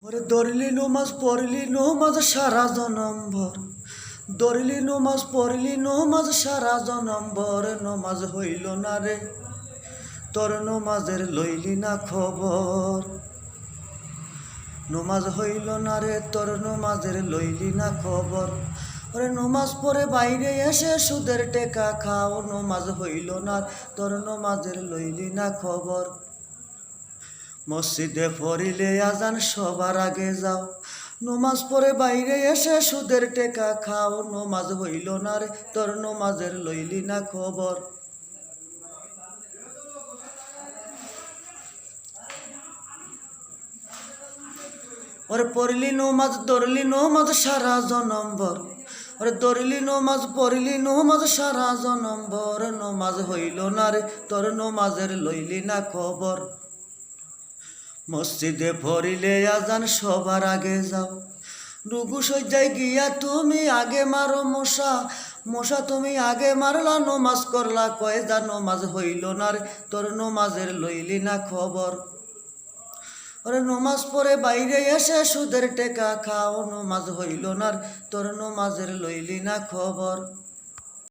ওরে দরিলি নমাজ পড়লি নমাজ সারা জনম্বর, দরিলি নমাজ পড়লি নমাজ সারা জনম্বর, নমাজ হইল না রে তোর নমাজের লইলি না খবর, নমাজ হইল না রে তোর নমাজের লইলি না খবর। ওরে নমাজ পড়ে বাইরে এসে সুদের টেকা খাও, নমাজ হইল না তোর নমাজের লইলি না খবর। মসজিদে পড়িলে আজান সবার আগে যাও, নমাজ পড়ে বাইরে এসে সুদের টেকা খাও, নমাজ হইল না রে তোর নমাজের লইলি না খবর। ওরে পড়লি নমাজ ধরলি নমাজ সারা জনম্বর, ওরে ধরলি নমাজ পড়লি নমাজ সারা জনম্বর, নমাজ হইল না রে তোর নমাজের লইলি না খবর। মসজিদে পড়িলে আজান সবার আগে যাও, রুকু সজ্জায় গিয়া তুমি আগে মারো মশা, মশা তুমি আগে মারলা নমাজ করলা কয়দা, নমাজ হইল না রে তোর নমাজের লইলি না খবর। ওরে নমাজ পড়ে বাইরে এসে সুদের টেকা খাও, নমাজ হইল না তোর নমাজের লইলি না খবর।